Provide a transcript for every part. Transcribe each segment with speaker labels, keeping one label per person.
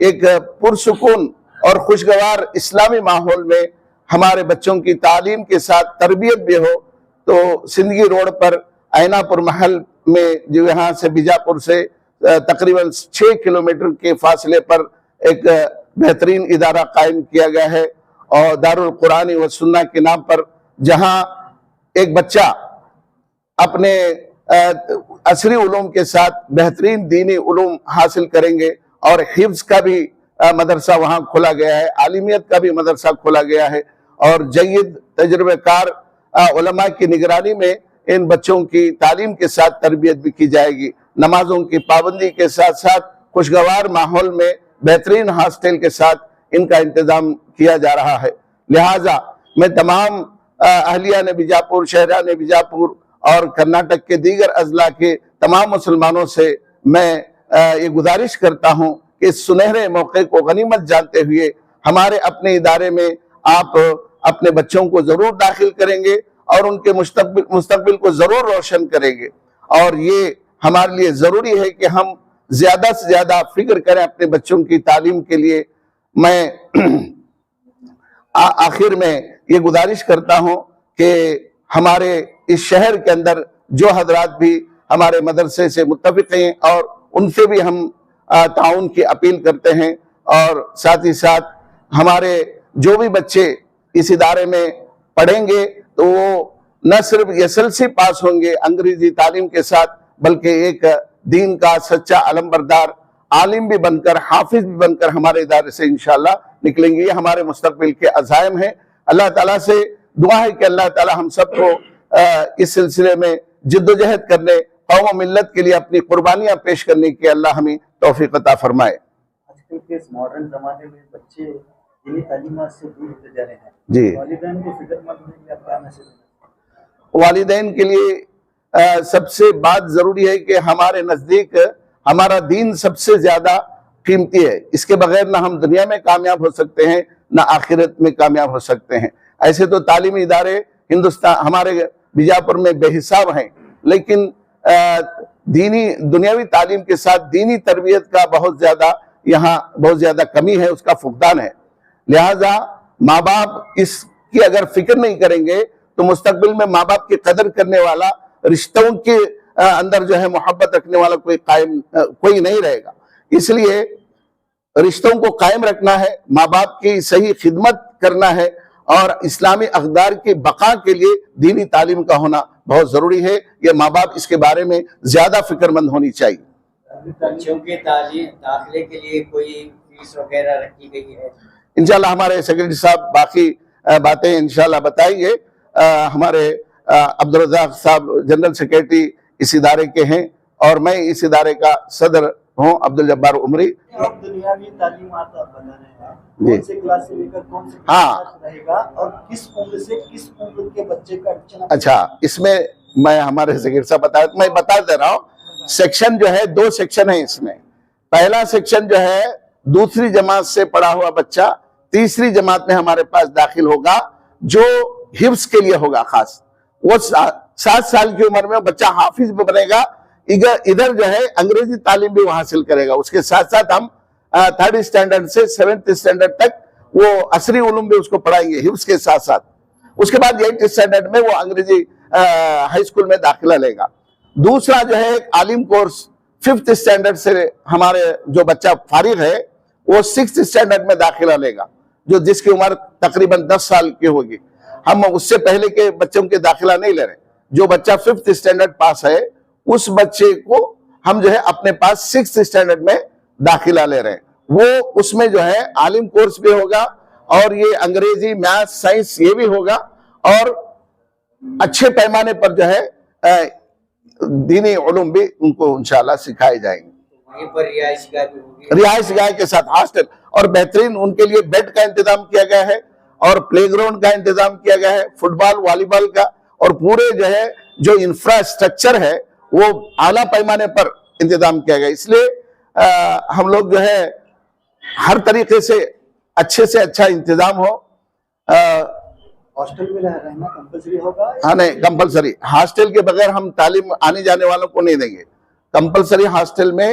Speaker 1: ایک پرسکون اور خوشگوار اسلامی ماحول میں ہمارے بچوں کی تعلیم کے ساتھ تربیت بھی ہو، تو سندگی روڈ پر آئینہ پور محل میں، جو یہاں سے بیجاپور سے تقریباً 6 کلومیٹر کے فاصلے پر ایک بہترین ادارہ قائم کیا گیا ہے، اور دارالقرآن و سنہ کے نام پر، جہاں ایک بچہ اپنے عصری علوم کے ساتھ بہترین دینی علوم حاصل کریں گے، اور حفظ کا بھی مدرسہ وہاں کھولا گیا ہے، عالمیت کا بھی مدرسہ کھولا گیا ہے، اور جید تجربہ کار علماء کی نگرانی میں ان بچوں کی تعلیم کے ساتھ تربیت بھی کی جائے گی، نمازوں کی پابندی کے ساتھ ساتھ خوشگوار ماحول میں بہترین ہاسٹل کے ساتھ ان کا انتظام کیا جا رہا ہے۔ لہٰذا میں تمام اہلیان بیجاپور، شہریان بیجاپور اور کرناٹک کے دیگر اضلاع کے تمام مسلمانوں سے میں یہ گزارش کرتا ہوں کہ اس سنہرے موقع کو غنیمت جانتے ہوئے ہمارے اپنے ادارے میں آپ اپنے بچوں کو ضرور داخل کریں گے، اور ان کے مستقبل کو ضرور روشن کریں گے، اور یہ ہمارے لیے ضروری ہے کہ ہم زیادہ سے زیادہ فکر کریں اپنے بچوں کی تعلیم کے لیے۔ میں آخر میں یہ گزارش کرتا ہوں کہ ہمارے اس شہر کے اندر جو حضرات بھی ہمارے مدرسے سے متفق ہیں، اور ان سے بھی ہم تعاون کی اپیل کرتے ہیں، اور ساتھ ہی ساتھ ہمارے جو بھی بچے اس ادارے میں پڑھیں گے تو وہ نہ صرف SSLC پاس ہوں گے انگریزی تعلیم کے ساتھ، بلکہ ایک دین کا سچا علمبردار عالم بھی بن کر، حافظ بھی بن کر ہمارے ادارے سے انشاءاللہ نکلیں گے۔ یہ ہمارے مستقبل کے عزائم ہیں۔ اللہ تعالیٰ سے دعا ہے کہ اللہ تعالیٰ ہم سب کو اس سلسلے میں جد و جہد کرنے، قوم و ملت کے لیے اپنی قربانیاں پیش کرنے کی اللہ ہمیں توفیق عطا فرمائے۔
Speaker 2: آج کل کے اس ماڈرن زمانے میں بچے دینی تعلیمات سے دور ہوتے جا رہے ہیں،
Speaker 1: جی،
Speaker 2: والدین کو فکر مند ہونے کے لیے آپ کیا میسج دیں؟
Speaker 1: والدین کے لیے سب سے بات ضروری ہے کہ ہمارے نزدیک ہمارا دین سب سے زیادہ قیمتی ہے۔ اس کے بغیر نہ ہم دنیا میں کامیاب ہو سکتے ہیں، نہ آخرت میں کامیاب ہو سکتے ہیں۔ ایسے تو تعلیمی ادارے ہمارے بیجاپور میں بے حساب ہیں، لیکن دنیاوی تعلیم کے ساتھ دینی تربیت کا یہاں بہت زیادہ کمی ہے، اس کا فقدان ہے۔ لہٰذا ماں باپ اس کی اگر فکر نہیں کریں گے تو مستقبل میں ماں باپ کی قدر کرنے والا، رشتوں کے اندر جو ہے محبت رکھنے والا کوئی نہیں رہے گا۔ اس لیے رشتوں کو قائم رکھنا ہے، ماں باپ کی صحیح خدمت کرنا ہے، اور اسلامی اقدار کی بقا کے لیے دینی تعلیم کا ہونا بہت ضروری ہے۔ یہ ماں باپ اس کے بارے میں زیادہ فکر مند ہونی چاہیے۔
Speaker 2: بچوں کے تعلیم داخلے کے لیے کوئی فیس وغیرہ رکھی گئی ہے؟
Speaker 1: انشاءاللہ ہمارے سیکرٹری صاحب باقی باتیں انشاءاللہ بتائیں گے۔ ہمارے عبدالرزاق صاحب جنرل سیکرٹری اس ادارے کے ہیں، اور میں اس ادارے کا صدر ہوں، عبدالجبار عمری۔
Speaker 2: آپ دنیاوی تعلیمات بنا رہے ہیں،
Speaker 1: جی،
Speaker 2: کون سے کلاس سے لے کر کون سے
Speaker 1: ہاں،
Speaker 2: کلاس رہے گا، اور کس عمر سے کس عمر کے بچے کا ایڈمیشن؟
Speaker 1: اچھا، اس میں میں ہمارے سیکرٹری صاحب میں بتا دے رہا ہوں۔ سیکشن جو ہے 2 سیکشن ہیں اس میں۔ پہلا سیکشن جو ہے دوسری جماعت سے پڑھا ہوا بچہ تیسری جماعت میں ہمارے پاس داخل ہوگا، جو حفظ کے لیے ہوگا خاص۔ وہ 7 سال کی عمر میں بچہ حافظ بھی بنے گا، ادھر جو ہے انگریزی تعلیم بھی وہ حاصل کرے گا۔ اس کے ساتھ ساتھ ہم 3rd اسٹینڈرڈ سے 7th اسٹینڈرڈ تک وہ عصری علوم بھی اس کو پڑھائیں گے حفظ کے ساتھ ساتھ۔ اس کے بعد 8th اسٹینڈرڈ میں وہ انگریزی ہائی اسکول میں داخلہ لے گا۔ دوسرا جو ہے عالم کورس 5th اسٹینڈرڈ سے ہمارے جو بچہ فارغ ہے وہ 6th اسٹینڈرڈ میں داخلہ لے گا، جس کی عمر تقریباً 10 سال کی ہوگی۔ ہم اس سے پہلے کے بچوں کے داخلہ نہیں لے رہے۔ جو بچہ 5th اسٹینڈرڈ پاس ہے اس بچے کو ہم جو ہے اپنے پاس 6th اسٹینڈرڈ میں داخلہ لے رہے ہیں۔ وہ اس میں جو ہے عالم کورس بھی ہوگا، اور یہ انگریزی، میتھ، سائنس یہ بھی ہوگا، اور اچھے پیمانے پر جو ہے دینی علوم بھی ان کو انشاءاللہ سکھائے جائیں گے۔
Speaker 2: وہیں پر رہائش گاہ بھی ہوگی،
Speaker 1: رہائش گاہ کے ساتھ ہاسٹل، اور بہترین ان کے لیے بیڈ کا انتظام کیا گیا ہے، اور پلے گراؤنڈ کا انتظام کیا گیا ہے، فٹ بال، والی بال کا، اور پورے جو ہے جو انفراسٹرکچر ہے وہ اعلیٰ پیمانے پر انتظام کیا گیا۔ اس لیے ہم لوگ جو ہے ہر طریقے سے اچھا انتظام ہو۔
Speaker 2: ہاسٹل میں رہنا کمپلسری ہوگا؟
Speaker 1: ہاں، نہیں کمپلسری۔ ہاسٹل کے بغیر ہم تعلیم آنے جانے والوں کو نہیں دیں گے۔ کمپلسری ہاسٹل میں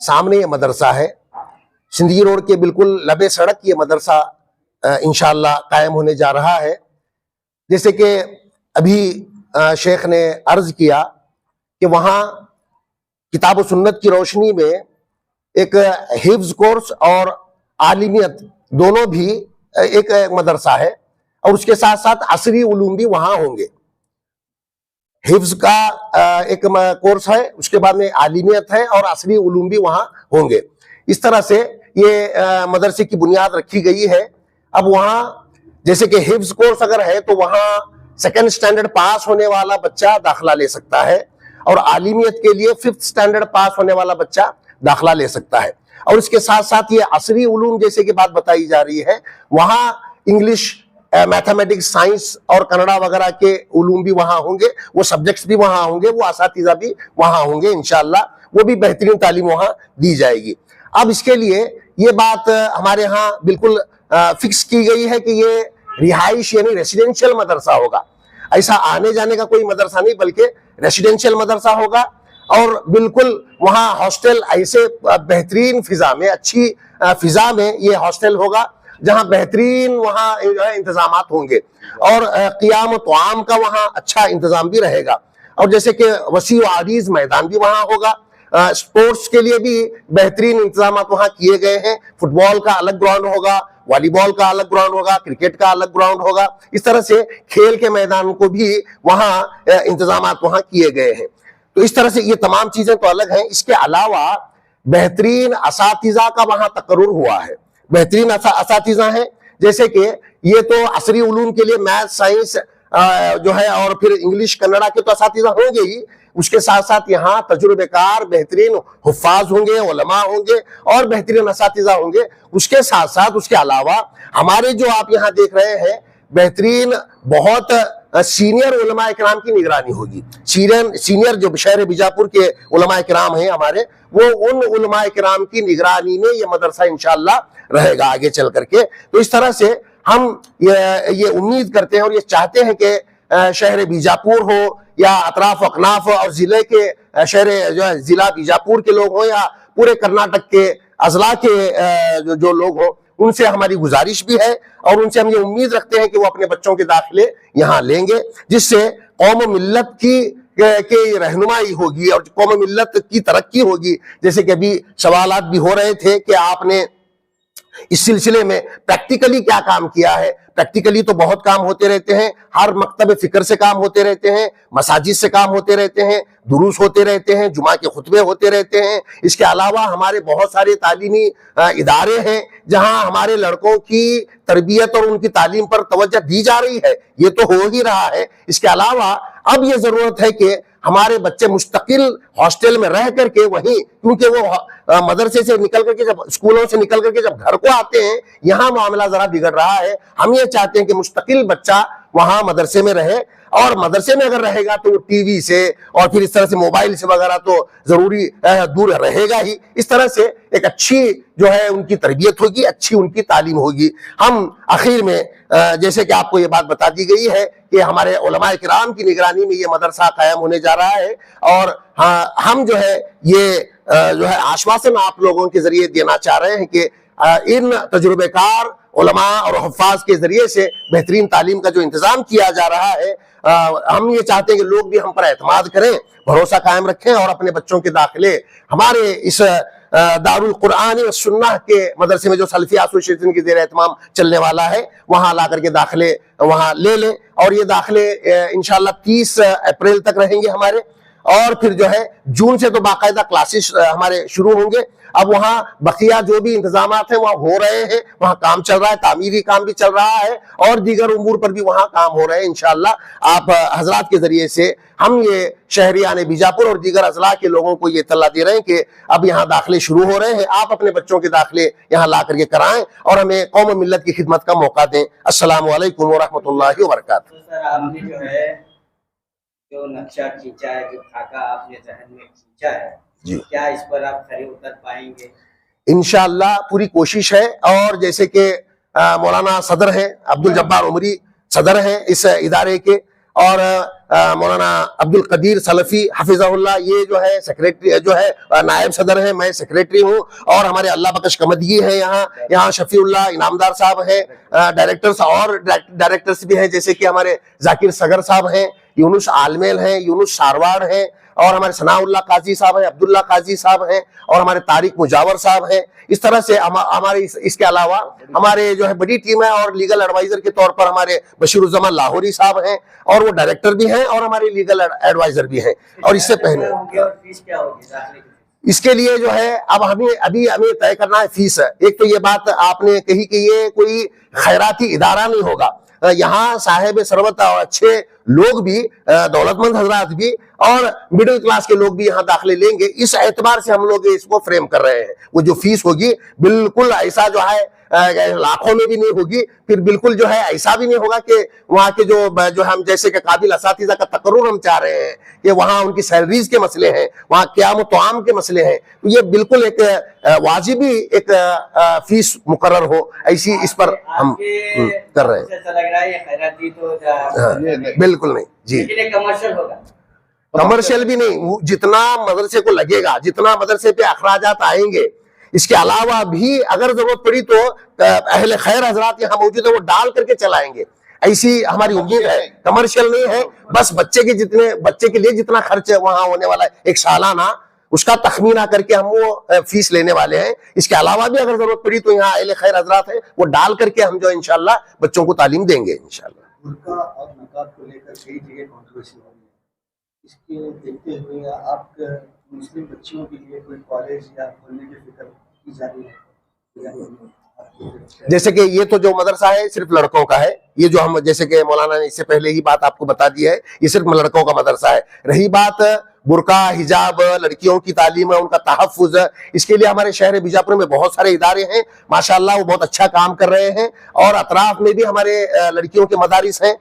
Speaker 3: سامنے یہ مدرسہ ہے، سندھی روڈ کے بالکل لبے سڑک یہ مدرسہ انشاءاللہ قائم ہونے جا رہا ہے۔ جیسے کہ ابھی شیخ نے عرض کیا کہ وہاں کتاب و سنت کی روشنی میں ایک حفظ کورس اور عالمیت دونوں بھی ایک مدرسہ ہے، اور اس کے ساتھ ساتھ عصری علوم بھی وہاں ہوں گے۔ حفظ کا ایک کورس ہے، اس کے بعد میں عالمیت ہے، اور عصری علوم بھی وہاں ہوں گے۔ اس طرح سے یہ مدرسے کی بنیاد رکھی گئی ہے۔ اب وہاں جیسے کہ حفظ کورس اگر ہے تو وہاں سیکنڈ سٹینڈرڈ پاس ہونے والا بچہ داخلہ لے سکتا ہے، اور عالمیت کے لیے 5th سٹینڈرڈ پاس ہونے والا بچہ داخلہ لے سکتا ہے۔ اور اس کے ساتھ ساتھ یہ عصری علوم جیسے کہ بات بتائی جا رہی ہے، وہاں انگلش، میتھمیٹکس، سائنس اور کنڑا وغیرہ کے علوم بھی وہاں ہوں گے، وہ سبجیکٹس بھی وہاں ہوں گے، وہ اساتذہ بھی وہاں ہوں گے انشاءاللہ، وہ بھی بہترین تعلیم وہاں دی جائے گی۔ اب اس کے لیے یہ بات ہمارے ہاں بالکل فکس کی گئی ہے کہ یہ رہائش یعنی ریسیڈینشل مدرسہ ہوگا، ایسا آنے جانے کا کوئی مدرسہ نہیں بلکہ ریسیڈینشل مدرسہ ہوگا، اور بالکل وہاں ہاسٹل ایسے بہترین فضا میں، اچھی فضا میں یہ ہاسٹل ہوگا جہاں بہترین وہاں انتظامات ہوں گے، اور قیام و طعام کا وہاں اچھا انتظام بھی رہے گا، اور جیسے کہ وسیع و عریض میدان بھی وہاں ہوگا۔ سپورٹس کے لیے بھی بہترین انتظامات وہاں کیے گئے ہیں، فٹ بال کا الگ گراؤنڈ ہوگا، والی بال کا الگ گراؤنڈ ہوگا، کرکٹ کا الگ گراؤنڈ ہوگا، اس طرح سے کھیل کے میدان کو بھی وہاں انتظامات وہاں کیے گئے ہیں۔ تو اس طرح سے یہ تمام چیزیں تو الگ ہیں۔ اس کے علاوہ بہترین اساتذہ کا وہاں تقرر ہوا ہے، بہترین اساتذہ ہیں، جیسے کہ یہ تو عصری علوم کے لیے میتھ، سائنس جو ہے، اور پھر انگلش، کنڑا کے تو اساتذہ ہوں گے ہی، اس کے ساتھ ساتھ یہاں تجربہ کار بہترین حفاظ ہوں گے، علماء ہوں گے، اور بہترین اساتذہ ہوں گے۔ اس کے ساتھ ساتھ اس کے علاوہ ہمارے جو آپ یہاں دیکھ رہے ہیں بہترین بہت سینئر علماء کرام کی نگرانی ہوگی۔ سینئر جو شہر بیجاپور کے علماء کرام ہیں ہمارے، وہ ان علماء کرام کی نگرانی میں یہ مدرسہ انشاءاللہ رہے گا آگے چل کر کے۔ تو اس طرح سے ہم یہ امید کرتے ہیں اور یہ چاہتے ہیں کہ شہر بیجاپور ہو یا اطراف و اکناف اور ضلع کے شہر جو ہے ضلع بیجاپور کے لوگ ہوں، یا پورے کرناٹک کے اضلاع کے جو لوگ ہوں، ان سے ہماری گزارش بھی ہے، اور ان سے ہم یہ امید رکھتے ہیں کہ وہ اپنے بچوں کے داخلے یہاں لیں گے، جس سے قوم و ملت کی رہنمائی ہوگی اور قوم و ملت کی ترقی ہوگی۔ جیسے کہ ابھی سوالات بھی ہو رہے تھے کہ آپ نے اس سلسلے میں پریکٹیکلی کیا کام کیا ہے۔ پریکٹیکلی تو بہت کام ہوتے رہتے ہیں، ہر مکتب فکر سے کام ہوتے رہتے ہیں، مساجد سے کام ہوتے رہتے ہیں، دروس ہوتے رہتے ہیں، جمعہ کے خطبے ہوتے رہتے ہیں۔ اس کے علاوہ ہمارے بہت سارے تعلیمی ادارے ہیں جہاں ہمارے لڑکوں کی تربیت اور ان کی تعلیم پر توجہ دی جا رہی ہے، یہ تو ہو ہی رہا ہے۔ اس کے علاوہ اب یہ ضرورت ہے کہ ہمارے بچے مستقل ہاسٹل میں رہ کر کے وہیں، کیونکہ وہ مدرسے سے نکل کر کے جب اسکولوں سے نکل کر کے جب گھر کو آتے ہیں، یہاں معاملہ ذرا بگڑ رہا ہے۔ ہم یہ چاہتے ہیں کہ مستقل بچہ وہاں مدرسے میں رہے، اور مدرسے میں اگر رہے گا تو وہ ٹی وی سے اور پھر اس طرح سے موبائل سے وغیرہ تو ضروری دور رہے گا ہی۔ اس طرح سے ایک اچھی جو ہے ان کی تربیت ہوگی، اچھی ان کی تعلیم ہوگی۔ ہم آخر میں جیسے کہ آپ کو یہ بات بتا دی گئی ہے کہ ہمارے علماء کرام کی نگرانی میں یہ مدرسہ قائم ہونے جا رہا ہے، اور ہم جو ہے یہ جو ہے آشواسن آپ لوگوں کے ذریعے دینا چاہ رہے ہیں کہ ان تجربہ کار علماء اور حفاظ کے ذریعے سے بہترین تعلیم کا جو انتظام کیا جا رہا ہے، ہم یہ چاہتے ہیں کہ لوگ بھی ہم پر اعتماد کریں، بھروسہ قائم رکھیں، اور اپنے بچوں کے داخلے ہمارے اس دارالقرآن والسنہ کے مدرسے میں جو سلفیہ ایسوسی ایشن کی زیر اہتمام چلنے والا ہے، وہاں لا کر کے داخلے وہاں لے لیں۔ اور یہ داخلے انشاءاللہ 30 اپریل تک رہیں گے ہمارے، اور پھر جو ہے جون سے تو باقاعدہ کلاسز ہمارے شروع ہوں گے۔ اب وہاں بقیہ جو بھی انتظامات ہیں وہاں ہو رہے ہیں، وہاں کام چل رہا ہے، تعمیری کام بھی چل رہا ہے، اور دیگر امور پر بھی وہاں کام ہو رہے ہیں۔ انشاءاللہ آپ حضرات کے ذریعے سے ہم یہ شہریان بیجاپور اور دیگر اضلاع کے لوگوں کو یہ اطلاع دے رہے ہیں کہ اب یہاں داخلے شروع ہو رہے ہیں، آپ اپنے بچوں کے داخلے یہاں لا کر کے کرائیں اور ہمیں قوم و ملت کی خدمت کا موقع دیں۔ السلام علیکم ورحمۃ اللہ وبرکاتہ۔
Speaker 2: تو سر آپ نے جو ہے جو نقشہ کھینچا ہے، جو خاکہ آپ نے ذہن میں کھینچا ہے،
Speaker 3: جی،
Speaker 2: کیا اس پر آپ کھرے اتر پائیں گے؟
Speaker 3: انشاءاللہ پوری کوشش ہے، اور جیسے کہ مولانا صدر ہیں عبد الجبار عمری، صدر ہیں اس ادارے کے، اور مولانا عبد القدیر سلفی حفظہ اللہ یہ جو ہے سیکریٹری جو ہے نائب صدر ہیں، میں سیکریٹری ہوں، اور ہمارے اللہ بخش کمدگی ہیں یہاں شفیع اللہ انعامدار صاحب ہیں، ڈائریکٹرز اور ڈائریکٹرز بھی ہیں جیسے کہ ہمارے ذاکر صگر صاحب ہیں، یونس عالمیل ہیں، یونس شارواڑ ہیں، اور ہمارے ثناء اللہ قاضی صاحب ہیں، عبداللہ قاضی صاحب ہیں، اور ہمارے طارق مجاور صاحب ہیں. اس طرح سے ہمارے اس کے علاوہ ہمارے جو ہے بڑی ٹیم ہے، اور لیگل ایڈوائزر کے طور پر ہمارے بشیر الزمان لاہوری صاحب ہیں، اور وہ ڈائریکٹر بھی ہیں اور ہمارے لیگل ایڈوائزر بھی ہیں. اور اس سے پہلے اس کے لیے جو ہے اب ہمیں طے کرنا ہے فیس. ایک تو یہ بات آپ نے کہی کہ یہ کوئی خیراتی ادارہ نہیں ہوگا، یہاں صاحب ثروت اور اچھے لوگ بھی، دولت مند حضرات بھی، اور مڈل کلاس کے لوگ بھی یہاں داخلے لیں گے. اس اعتبار سے ہم لوگ اس کو فریم کر رہے ہیں. وہ جو فیس ہوگی بالکل ایسا جو ہے لاکھوں میں بھی نہیں ہوگی، پھر بالکل جو ہے ایسا بھی نہیں ہوگا کہ وہاں کے جو ہم جیسے کہ قابل اساتذہ کا تقرر ہم چاہ رہے ہیں کہ وہاں ان کی سیلریز کے مسئلے ہیں، وہاں قیام و طعام کے مسئلے ہیں، تو یہ بالکل ایک واجبی ایک فیس مقرر ہو، ایسی اس پر ہم کر رہے ہیں. بالکل نہیں جی، کمرشل بھی نہیں. جتنا مدرسے کو لگے گا، جتنا مدرسے پہ اخراجات آئیں گے، اس کے علاوہ بھی اگر ضرورت پڑی تو اہل خیر حضرات یہاں موجود ہیں، وہ ڈال کر کے چلائیں گے. ایسی ہماری امید ہے. کمرشل نہیں ہے، بس بچے کے لیے جتنا خرچ وہاں ہونے والا ہے ایک سالانہ، اس کا تخمینہ کر کے ہم وہ فیس لینے والے ہیں. اس کے علاوہ بھی اگر ضرورت پڑی تو یہاں اہل خیر حضرات ہیں، وہ ڈال کر کے ہم جو انشاءاللہ بچوں کو تعلیم دیں گے انشاءاللہ.
Speaker 4: برقع اور نقاب کو لے کر کئی جگہ کنٹروورسی ہو رہی ہے، اس کے دیکھتے ہوئے آپ مسلم بچیوں کے لیے کوئی کالج یا کھولنے کی فکر کی جا رہی ہے؟
Speaker 3: جیسے کہ یہ تو جو مدرسہ ہے صرف لڑکوں کا ہے، یہ جو ہم جیسے کہ مولانا نے اس سے پہلے ہی بات آپ کو بتا دی ہے، یہ صرف لڑکوں کا مدرسہ ہے. رہی بات برقع حجاب، لڑکیوں کی تعلیم، ان کا تحفظ، اس کے لیے ہمارے شہر بیجاپور میں بہت سارے ادارے ہیں ماشاءاللہ، وہ بہت اچھا کام کر رہے ہیں. اور اطراف میں بھی ہمارے لڑکیوں کے مدارس ہیں،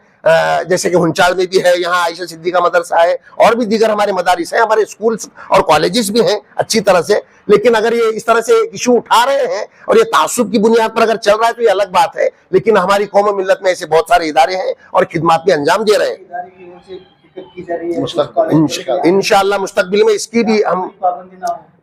Speaker 3: جیسے کہ ہنچال میں بھی ہے، یہاں عائشہ صدیقہ مدرسہ ہے، اور بھی دیگر ہمارے مدارس ہیں، ہمارے اسکولز اور کالجز بھی ہیں اچھی طرح سے. لیکن اگر یہ اس طرح سے ایشو اٹھا رہے ہیں اور یہ تعصب کی بنیاد پر اگر چل رہا ہے تو یہ الگ بات ہے. لیکن ہماری قوم و ملت میں ایسے بہت سارے ادارے ہیں اور خدمات بھی انجام دے رہے ہیں. انشاءاللہ مستقبل میں اس کی بھی ہم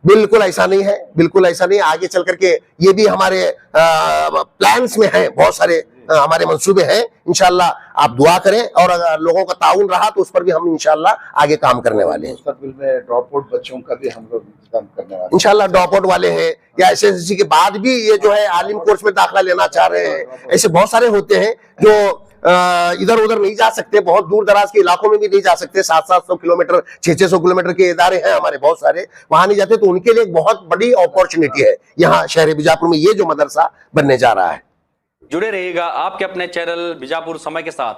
Speaker 3: بالکل ایسا نہیں ہے، بالکل ایسا نہیں ہے. آگے چل کر کے یہ بھی ہمارے پلانز میں ہیں، بہت سارے ہمارے منصوبے ہیں. انشاءاللہ آپ دعا کریں، اور اگر لوگوں کا تعاون رہا تو اس پر بھی ہم انشاءاللہ آگے کام کرنے والے ہیں.
Speaker 1: مستقبل میں ڈراپ آؤٹ بچوں کا بھی ہم لوگ انتظام کرنے والے ہیں
Speaker 3: انشاءاللہ. ڈراپ آؤٹ والے ہیں یا ایس کے بعد بھی یہ جو ہے عالم کورس میں داخلہ لینا چاہ رہے ہیں، ایسے بہت سارے ہوتے ہیں جو ادھر ادھر نہیں جا سکتے، بہت دور دراز کے علاقوں میں بھی نہیں جا سکتے. 700 کلومیٹر 600 کلومیٹر کے ادارے ہیں ہمارے بہت سارے، وہاں نہیں جاتے. تو ان کے لیے ایک بہت بڑی اپورچونٹی ہے یہاں شہر بیجاپور میں یہ جو مدرسہ بننے جا رہا ہے.
Speaker 5: جڑے رہیے گا آپ کے اپنے چینل بیجاپور سمے کے ساتھ.